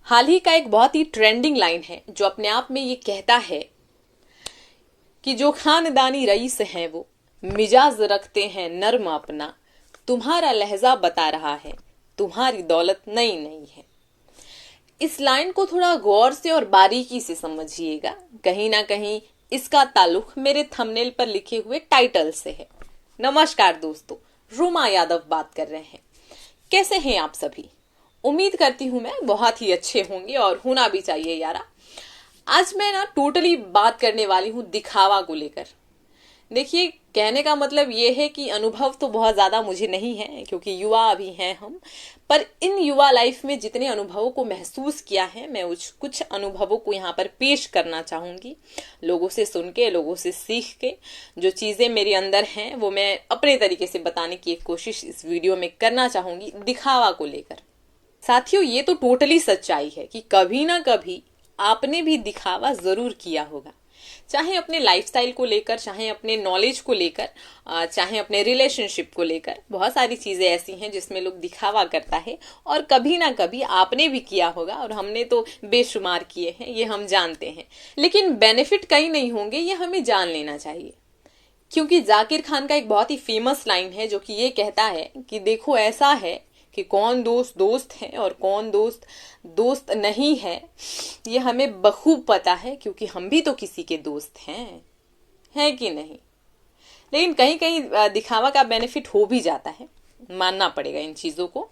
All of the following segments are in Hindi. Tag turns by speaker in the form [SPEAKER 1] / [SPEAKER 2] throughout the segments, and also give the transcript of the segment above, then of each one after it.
[SPEAKER 1] हाल ही का एक बहुत ही ट्रेंडिंग लाइन है जो अपने आप में ये कहता है कि जो खानदानी रईस हैं वो मिजाज रखते हैं नर्म अपना, तुम्हारा लहजा बता रहा है तुम्हारी दौलत नई नई है। इस लाइन को थोड़ा गौर से और बारीकी से समझिएगा, कहीं ना कहीं इसका ताल्लुक मेरे थंबनेल पर लिखे हुए टाइटल से है। नमस्कार दोस्तों, रुमा यादव बात कर रहे हैं। कैसे हैं आप सभी? उम्मीद करती हूं मैं बहुत ही अच्छे होंगे और होना भी चाहिए यारा। आज मैं टोटली बात करने वाली हूं दिखावा को लेकर। देखिए, कहने का मतलब ये है कि अनुभव तो बहुत ज्यादा मुझे नहीं है क्योंकि युवा अभी हैं हम, पर इन युवा लाइफ में जितने अनुभवों को महसूस किया है मैं उस कुछ अनुभवों को यहाँ पर पेश करना चाहूंगी। लोगों से सुन के, लोगों से सीख के जो चीजें मेरे अंदर हैं वो मैं अपने तरीके से बताने की एक कोशिश इस वीडियो में करना चाहूंगी दिखावा को लेकर। साथियों, ये तो टोटली सच्चाई है कि कभी ना कभी आपने भी दिखावा जरूर किया होगा, चाहे अपने लाइफस्टाइल को लेकर, चाहे अपने नॉलेज को लेकर, चाहे अपने रिलेशनशिप को लेकर। बहुत सारी चीजें ऐसी हैं जिसमें लोग दिखावा करता है और कभी ना कभी आपने भी किया होगा और हमने तो बेशुमार किए हैं, ये हम जानते हैं। लेकिन बेनिफिट कहीं नहीं होंगे, ये हमें जान लेना चाहिए। क्योंकि जाकिर खान का एक बहुत ही फेमस लाइन है जो कि ये कहता है कि देखो, ऐसा है कि कौन दोस्त दोस्त है और कौन दोस्त दोस्त नहीं है, ये हमें बखूब पता है क्योंकि हम भी तो किसी के दोस्त हैं कि नहीं। लेकिन कहीं कहीं दिखावा का बेनिफिट हो भी जाता है, मानना पड़ेगा इन चीजों को।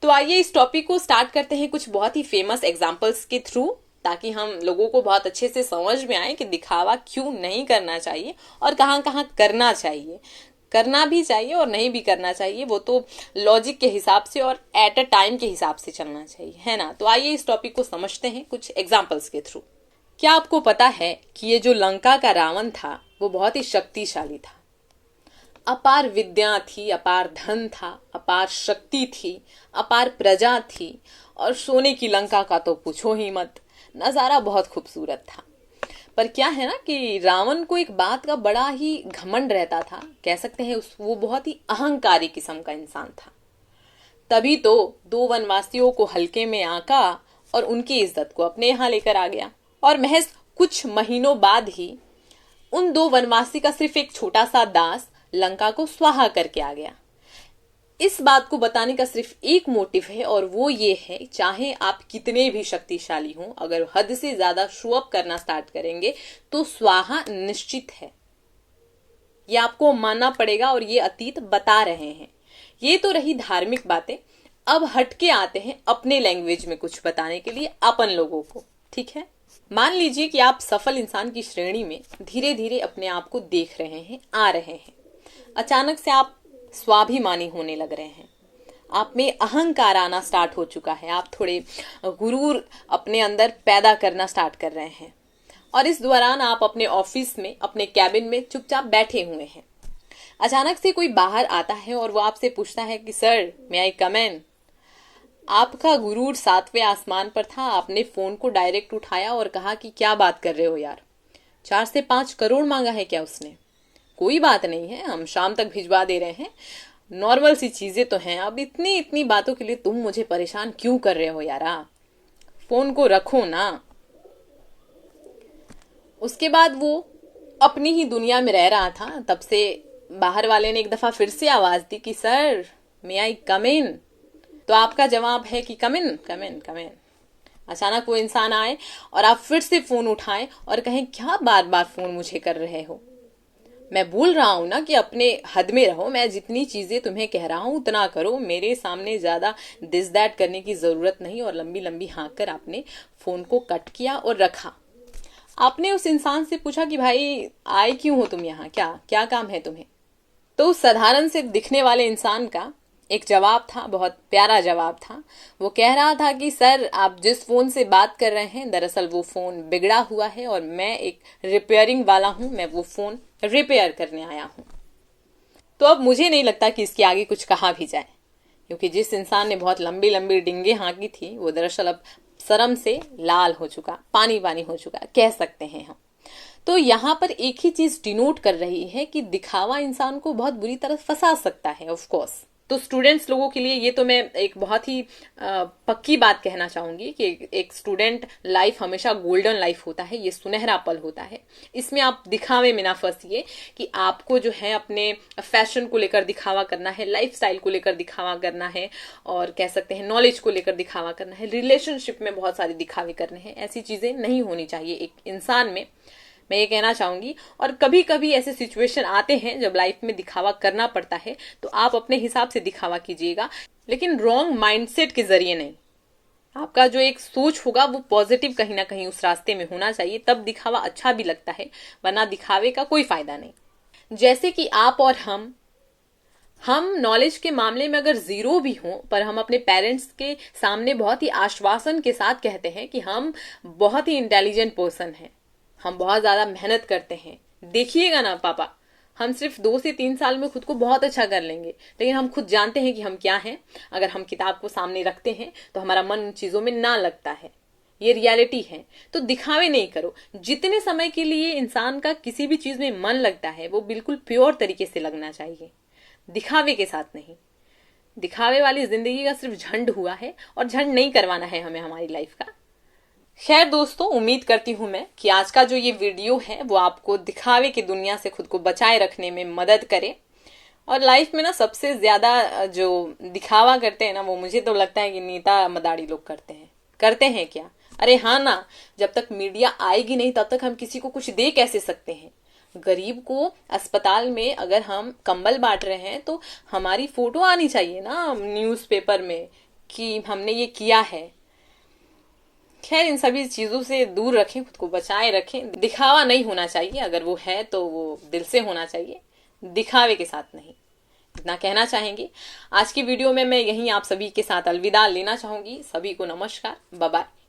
[SPEAKER 1] तो आइए इस टॉपिक को स्टार्ट करते हैं कुछ बहुत ही फेमस एग्जांपल्स के थ्रू, ताकि हम लोगों को बहुत अच्छे से समझ में आए कि दिखावा क्यों नहीं करना चाहिए और कहाँ कहाँ करना चाहिए। करना भी चाहिए और नहीं भी करना चाहिए, वो तो लॉजिक के हिसाब से और एट अ टाइम के हिसाब से चलना चाहिए, है ना। तो आइए इस टॉपिक को समझते हैं कुछ एग्जांपल्स के थ्रू। क्या आपको पता है कि ये जो लंका का रावण था वो बहुत ही शक्तिशाली था। अपार विद्या थी, अपार धन था, अपार शक्ति थी, अपार प्रजा थी और सोने की लंका का तो पूछो ही मत। नजारा बहुत खूबसूरत था। पर क्या है ना कि रावण को एक बात का बड़ा ही घमंड रहता था, कह सकते हैं वो बहुत ही अहंकारी किस्म का इंसान था। तभी तो 2 वनवासियों को हल्के में आंका और उनकी इज्जत को अपने यहाँ लेकर आ गया। और महज कुछ महीनों बाद ही उन 2 वनवासी का सिर्फ एक छोटा सा दास लंका को स्वाहा करके आ गया। इस बात को बताने का सिर्फ एक मोटिव है और वो ये है, चाहे आप कितने भी शक्तिशाली हों, अगर हद से ज्यादा शो अप करना स्टार्ट करेंगे तो स्वाहा निश्चित है। ये आपको मानना पड़ेगा और ये अतीत बता रहे हैं। ये तो रही धार्मिक बातें। अब हटके आते हैं अपने लैंग्वेज में कुछ बताने के लिए अपन लोगों को, ठीक है। मान लीजिए कि आप सफल इंसान की श्रेणी में धीरे धीरे अपने आप को देख रहे हैं, आ रहे हैं। अचानक से आप स्वाभिमानी होने लग रहे हैं, आप में अहंकार आना स्टार्ट हो चुका है, आप थोड़े गुरूर अपने अंदर पैदा करना स्टार्ट कर रहे हैं। और इस दौरान आप अपने ऑफिस में, अपने कैबिन में चुपचाप बैठे हुए हैं। अचानक से कोई बाहर आता है और वो आपसे पूछता है कि सर, मे आई कम इन। आपका गुरूर 7वें आसमान पर था। आपने फोन को डायरेक्ट उठाया और कहा कि क्या बात कर रहे हो यार, 4 से 5 करोड़ मांगा है क्या उसने? कोई बात नहीं है, हम शाम तक भिजवा दे रहे हैं, नॉर्मल सी चीजें तो हैं। अब इतनी इतनी बातों के लिए तुम मुझे परेशान क्यों कर रहे हो यारा, फोन को रखो ना। उसके बाद वो अपनी ही दुनिया में रह रहा था। तब से बाहर वाले ने एक दफा फिर से आवाज दी कि सर, मे आई कम इन। तो आपका जवाब है कि कम इन कम इन कम इन। अचानक वो इंसान आए और आप फिर से फोन उठाएं और कहें क्या बार बार फोन मुझे कर रहे हो, मैं बोल रहा हूं ना कि अपने हद में रहो, मैं जितनी चीजें तुम्हें कह रहा हूं उतना करो, मेरे सामने ज्यादा दिस दैट करने की जरूरत नहीं। और लंबी लंबी हाँक कर आपने फोन को कट किया और रखा। आपने उस इंसान से पूछा कि भाई आए क्यों हो तुम यहाँ, क्या क्या काम है तुम्हें? तो उस साधारण से दिखने वाले इंसान का एक जवाब था, बहुत प्यारा जवाब था। वो कह रहा था कि सर, आप जिस फोन से बात कर रहे हैं दरअसल वो फोन बिगड़ा हुआ है और मैं एक रिपेयरिंग वाला हूं, मैं वो फोन रिपेयर करने आया हूं। तो अब मुझे नहीं लगता कि इसके आगे कुछ कहा भी जाए, क्योंकि जिस इंसान ने बहुत लंबी लंबी डिंगे हाँकी थी वो दरअसल अब शर्म से लाल हो चुका, पानी पानी हो चुका, कह सकते हैं हम। तो यहाँ पर एक ही चीज डिनोट कर रही है कि दिखावा इंसान को बहुत बुरी तरह फंसा सकता है, ऑफ कोर्स। तो स्टूडेंट्स लोगों के लिए ये तो मैं एक बहुत ही पक्की बात कहना चाहूंगी कि एक स्टूडेंट लाइफ हमेशा गोल्डन लाइफ होता है, ये सुनहरा पल होता है। इसमें आप दिखावे में ना फंसिए कि आपको जो है अपने फैशन को लेकर दिखावा करना है, लाइफस्टाइल को लेकर दिखावा करना है, और कह सकते हैं नॉलेज को लेकर दिखावा करना है, रिलेशनशिप में बहुत सारे दिखावे करने हैं। ऐसी चीजें नहीं होनी चाहिए एक इंसान में, मैं ये कहना चाहूंगी। और कभी कभी ऐसे सिचुएशन आते हैं जब लाइफ में दिखावा करना पड़ता है, तो आप अपने हिसाब से दिखावा कीजिएगा, लेकिन रॉन्ग माइंडसेट के जरिए नहीं। आपका जो एक सोच होगा वो पॉजिटिव कहीं ना कहीं उस रास्ते में होना चाहिए, तब दिखावा अच्छा भी लगता है, वरना दिखावे का कोई फायदा नहीं। जैसे कि आप और हम नॉलेज के मामले में अगर जीरो भी हों, पर हम अपने पेरेंट्स के सामने बहुत ही आश्वासन के साथ कहते हैं कि हम बहुत ही इंटेलिजेंट पर्सन हैं, हम बहुत ज्यादा मेहनत करते हैं, देखिएगा ना पापा, हम सिर्फ 2 से 3 साल में खुद को बहुत अच्छा कर लेंगे। लेकिन हम खुद जानते हैं कि हम क्या हैं। अगर हम किताब को सामने रखते हैं तो हमारा मन उन चीजों में ना लगता है, ये रियलिटी है। तो दिखावे नहीं करो। जितने समय के लिए इंसान का किसी भी चीज में मन लगता है वो बिल्कुल प्योर तरीके से लगना चाहिए, दिखावे के साथ नहीं। दिखावे वाली जिंदगी का सिर्फ झंड हुआ है, और झंड नहीं करवाना है हमें हमारी लाइफ का। खैर दोस्तों, उम्मीद करती हूं मैं कि आज का जो ये वीडियो है वो आपको दिखावे की दुनिया से खुद को बचाए रखने में मदद करे। और लाइफ में ना सबसे ज्यादा जो दिखावा करते हैं ना, वो मुझे तो लगता है कि नेता मदारी लोग करते हैं क्या? अरे हाँ ना, जब तक मीडिया आएगी नहीं तब तक हम किसी को कुछ दे कैसे सकते हैं? गरीब को अस्पताल में अगर हम कंबल बांट रहे हैं तो हमारी फोटो आनी चाहिए ना न्यूज़पेपर में कि हमने ये किया है। खैर, इन सभी चीजों से दूर रखें, खुद को बचाए रखें। दिखावा नहीं होना चाहिए, अगर वो है तो वो दिल से होना चाहिए, दिखावे के साथ नहीं। इतना कहना चाहेंगे। आज की वीडियो में मैं यहीं आप सभी के साथ अलविदा लेना चाहूंगी। सभी को नमस्कार, बाय बाय।